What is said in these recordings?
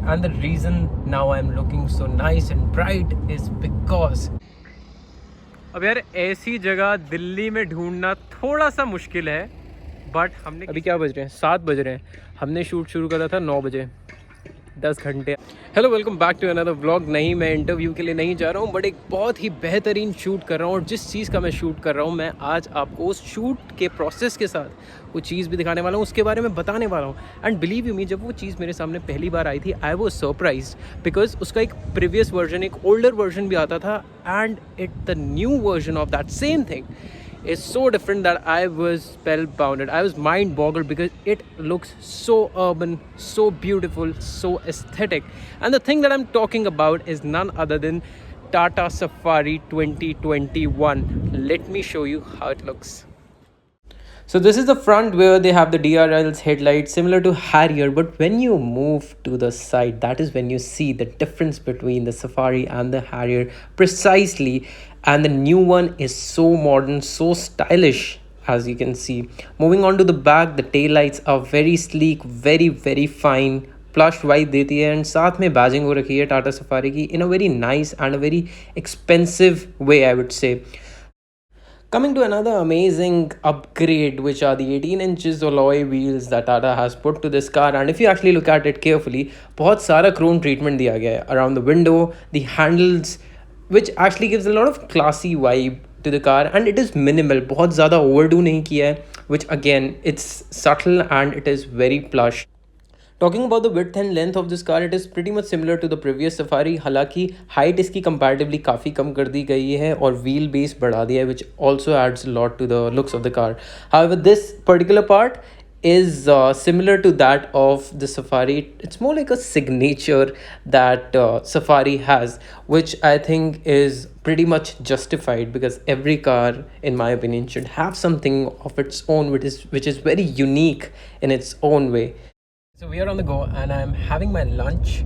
and the reason now I'm looking so nice and bright is because अब यार ऐसी जगह दिल्ली में ढूंढना थोड़ा सा मुश्किल है, बट हमने अभी क्या बज रहे हैं 7 बज रहे हैं, हमने शूट शुरू करा था 9 बजे, 10 घंटे। Hello, welcome back to another vlog. नहीं, मैं इंटरव्यू के लिए नहीं जा रहा हूँ, बट एक बहुत ही बेहतरीन शूट कर रहा हूँ। और जिस चीज़ का मैं शूट कर रहा हूँ, मैं आज आपको उस शूट के प्रोसेस के साथ वो चीज़ भी दिखाने वाला हूँ, उसके बारे में बताने वाला हूँ। एंड बिलीव यू मी, जब वो चीज़ मेरे सामने पहली बार आई थी, आई वॉज सरप्राइज्ड बिकॉज उसका एक प्रीवियस वर्जन, एक ओल्डर वर्जन भी आता था, and the new version of that same thing is so different that I was spellbounded. I was mind boggled because it looks so urban, so beautiful, so aesthetic. And the thing that I'm talking about is none other than Tata Safari 2021. Let me show you how it looks. So this is the front where they have the DRL's headlights similar to Harrier, but when you move to the side, that is when you see the difference between the Safari and the Harrier precisely. And the new one is so modern, so stylish, as you can see. Moving on to the back, the tail lights are very sleek, very fine, plush vibe देती है, and साथ में badging हो रखी है Tata Safari की in a very nice and a very expensive way, I would say. Coming to another amazing upgrade, which are the 18 inches alloy wheels that Tata has put to this car. And if you actually look at it carefully, बहुत सारा chrome treatment दिया गया है around the window, the handles, which actually gives a lot of classy vibe to the car, and it is minimal, बहुत ज़्यादा overdo नहीं किया है, which again, it's subtle and it is very plush. Talking about the width and length of this car, it is pretty much similar to the previous Safari. हालांकि height इसकी comparatively काफ़ी कम कर दी गई है और व्हील बेस बढ़ा दिया है, which also adds a lot to the looks of the car. However, this particular part is similar to that of the Safari. It's more like a signature that Safari has, which I think is pretty much justified because every car, in my opinion, should have something of its own, which is very unique in its own way. So we are on the go and I'm having my lunch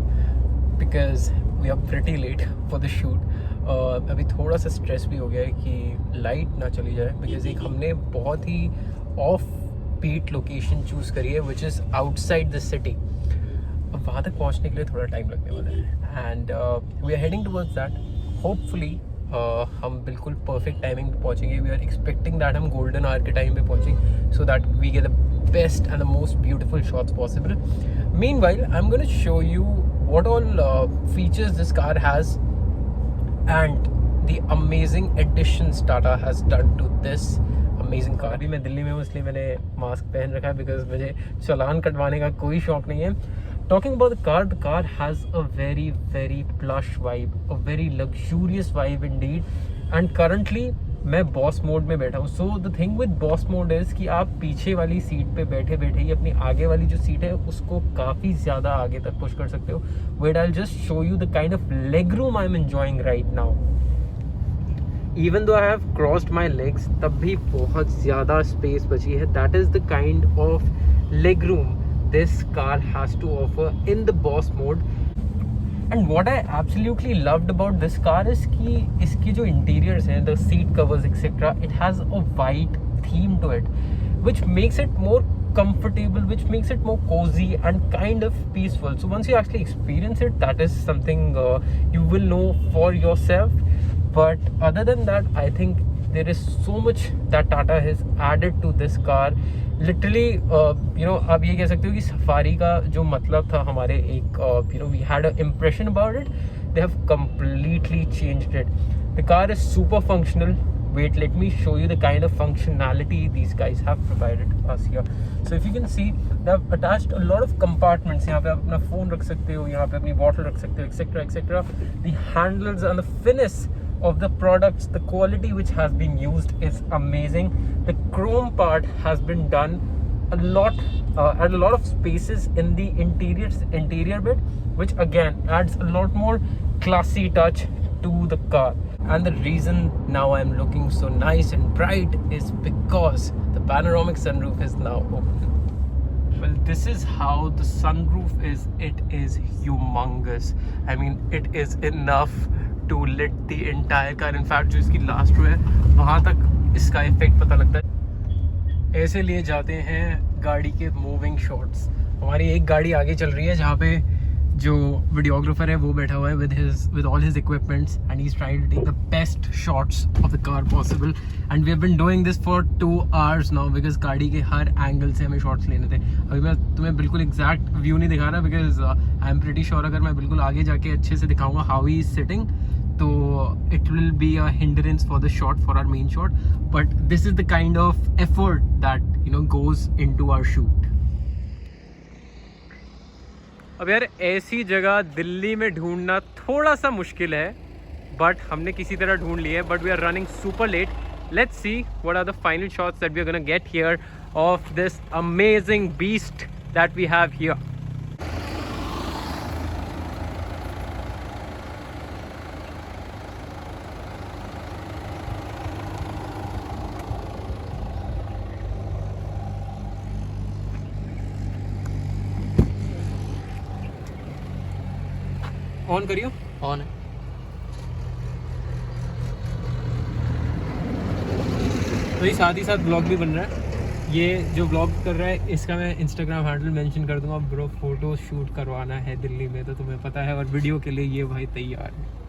because we are pretty late for the shoot. अभी थोड़ा सा stress भी हो गया है कि light ना चली जाए, बिकॉज एक हमने बहुत ही ऑफ बीट लोकेशन चूज़ करी है which is outside the city. अब वहाँ तक पहुँचने के लिए थोड़ा टाइम लगने वाला है, and we are heading towards that. Hopefully हम बिल्कुल परफेक्ट टाइमिंग पे पहुँचेंगे. वी आर एक्सपेक्टिंग दैट हम गोल्डन आवर के टाइम पे पहुँचें so that we get the best and the most beautiful shots possible. Meanwhile, I'm going to show you what all features this car has and the amazing additions Tata has done to this amazing car. अभी मैं दिल्ली में हूँ इसलिए मैंने mask पहन रखा है because मुझे चालान कटवाने का कोई शौक नहीं है. Talking about the car has a very plush vibe, a very luxurious vibe indeed. And currently मैं बॉस मोड में बैठा हूँ. So the thing with boss mode is कि आप पीछे वाली सीट पे बैठे ही अपनी आगे वाली जो सीट है उसको काफ़ी ज़्यादा आगे तक पुश कर सकते हो. Wait I just show you the kind of leg room I am enjoying right now. Even though I have crossed my legs, तब भी बहुत ज़्यादा स्पेस बची है. That is the kind of leg room this car has to offer in the boss mode. And what I absolutely loved about this car is कि इसकी जो interiors हैं, the seat covers etc, it has a white theme to it, which makes it more comfortable, which makes it more cozy and kind of peaceful. So once you actually experience it, that is something you will know for yourself. But other than that, I think there is so much that Tata has added to this car. Literally आप ये कह सकते हो कि safari का जो मतलब था हमारे एक we had a impression about it, they have completely changed it. The car is super functional. Wait, let me show you the kind of functionality these guys have provided us here. So if you can see they have attached a lot of compartments. यहाँ पे आप अपना phone रख सकते हो, यहाँ पे अपनी बॉटल रख सकते हो, etcetera. The handles and the finish of the products, the quality which has been used is amazing. The chrome part has been done a lot at a lot of spaces in the interior bit, which again adds a lot more classy touch to the car. And the reason now I'm looking so nice and bright is because the panoramic sunroof is now open. Well, this is how the sunroof is. It is humongous. I mean, it is enough to lit the entire car. In fact, जो इसकी last row है वहाँ तक इसका effect पता लगता है. ऐसे लिए जाते हैं गाड़ी के मूविंग शॉट्स. हमारी एक गाड़ी आगे चल रही है जहाँ पे जो वीडियोग्राफर है वो बैठा हुआ है with all his equipments and he's trying to take the best shots of the car possible and we have been doing this for 2 hours now because गाड़ी के हर एंगल से हमें शॉट्स लेने थे. अभी मैं तुम्हें बिल्कुल एग्जैक्ट व्यू नहीं दिखा रहा because I am pretty sure अगर मैं बिल्कुल आगे जाके अच्छे से दिखाऊंगा हाउ ही इज सिटिंग तो it will be a hindrance for the shot, for our main shot, but this is the kind of effort that goes into our shoot. अब यार ऐसी जगह दिल्ली में ढूंढना थोड़ा सा मुश्किल है बट हमने किसी तरह ढूंढ लिया है but we are running super late. Let's see what are the final shots that we are gonna get here of this amazing beast that we have here. On करियो. ऑन है. तो ये साथ ही साथ ब्लॉग भी बन रहा है. ये जो ब्लॉग कर रहा है इसका मैं इंस्टाग्राम हैंडल मेंशन कर दूंगा. ब्रो फोटो शूट करवाना है दिल्ली में तो तुम्हें पता है और वीडियो के लिए ये भाई तैयार है.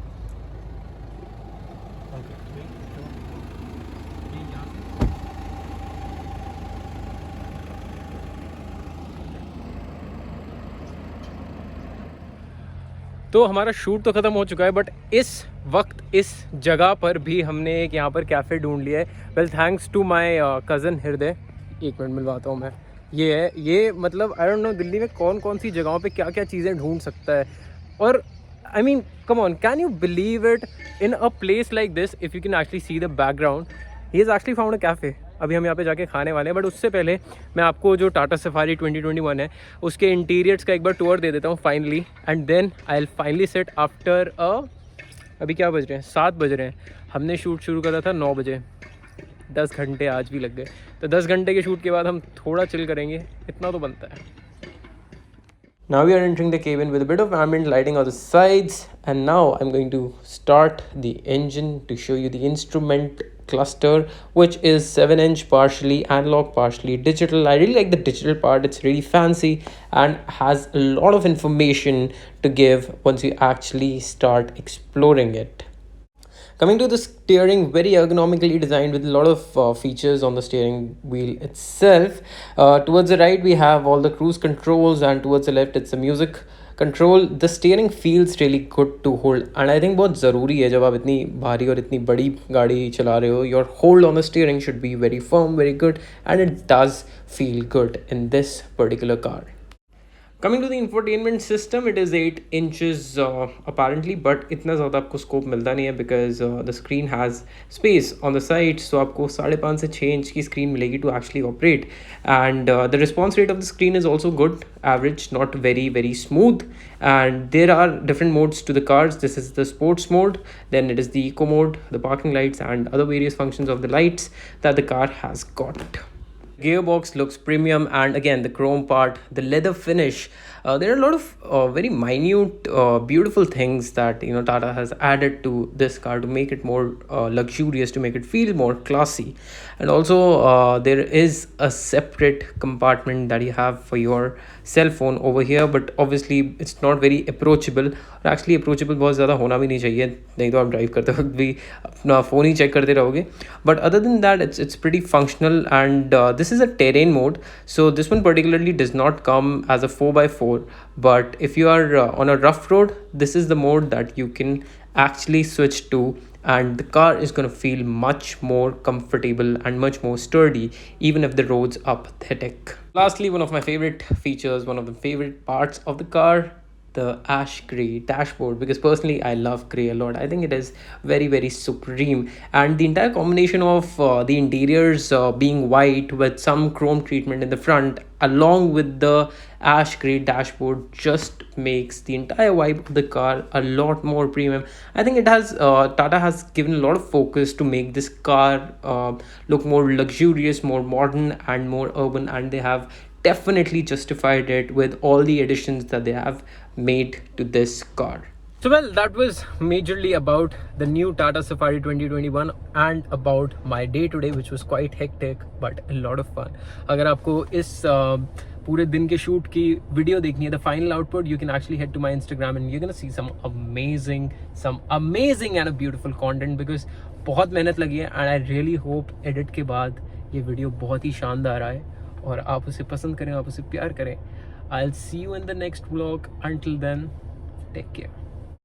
तो हमारा शूट तो ख़त्म हो चुका है बट इस वक्त इस जगह पर भी हमने एक यहाँ पर कैफ़े ढूंढ लिया है. Well thanks to my cousin Hriday. एक मिनट मिलवाता हूँ मैं. ये है ये मतलब आई डोंट नो दिल्ली में कौन कौन सी जगहों पे क्या क्या चीज़ें ढूंढ सकता है. और I mean come on, can you believe it, in a place like this if you can actually see the background, he is actually found a cafe. अभी हम यहाँ पे जाके खाने वाले हैं बट उससे पहले मैं आपको जो टाटा सफारी 2021 है उसके इंटीरियर्स का एक बार टूर दे देता हूँ finally and then I will finally set after अभी क्या बज रहे हैं, 7 बज रहे हैं. हमने शूट शुरू करा था 9 बजे. 10 घंटे आज भी लग गए. तो 10 घंटे के शूट के बाद हम थोड़ा चिल करेंगे, इतना तो बनता है. Now we are entering the cabin with a bit of ambient lighting on the sides and now I'm going to start the engine to show you the instrument cluster, which is 7-inch, partially analog, partially digital. I really like the digital part. It's really fancy and has a lot of information to give once you actually start exploring it. Coming to the steering, very ergonomically designed with a lot of features on the steering wheel itself. Towards the right we have all the cruise controls and towards the left it's the music control. The steering feels really good to hold and I think बहुत ज़रूरी है जब आप इतनी भारी और इतनी बड़ी गाड़ी चला रहे हो. Your hold on the steering should be very firm, very good, and it does feel good in this particular car. Coming to the infotainment system, it is 8 inches apparently, but इतना ज़्यादा आपको स्कोप मिलता नहीं है because the screen has space on the sides, so आपको 5.5 से 6 inch की screen मिलेगी to actually operate. And the response rate of the screen is also good, average, not very very smooth. And there are different modes to the cars. This is the sports mode, then it is the eco mode, the parking lights and other various functions of the lights that the car has got. Gearbox looks premium and again the chrome part, the leather finish, there are a lot of very minute beautiful things that Tata has added to this car to make it more luxurious, to make it feel more classy. And also there is a separate compartment that you have for your cell phone over here, but obviously it's not very approachable. और actually approachable बहुत ज़्यादा होना भी नहीं चाहिए, नहीं तो आप ड्राइव करते वक्त भी अपना फ़ोन ही चेक करते रहोगे. But other than that it's pretty functional. And this is a terrain mode, so this one particularly does not come as a 4x4, but if you are on a rough road, this is the mode that you can actually switch to and the car is going to feel much more comfortable and much more sturdy even if the roads are pathetic. Lastly, one of my favorite features, one of the favorite parts of the car, the ash gray dashboard, because personally I love gray a lot. I think it is very very supreme, and the entire combination of the interiors being white with some chrome treatment in the front along with the ash gray dashboard just makes the entire vibe of the car a lot more premium. I think it has Tata has given a lot of focus to make this car look more luxurious, more modern and more urban, and they have definitely justified it with all the additions that they have made to this car. So well, that was majorly about the new Tata Safari 2021 and about my day today, which was quite hectic but a lot of fun. अगर आपको इस पूरे दिन के shoot की video देखनी है, the final output, you can actually head to my Instagram and you can see some amazing and a beautiful content, because बहुत मेहनत लगी है and I really hope edit के बाद ये वीडियो बहुत ही शानदार आए और आप उसे पसंद करें, आप उसे प्यार करें. I will see you in the next vlog. Until then, take care.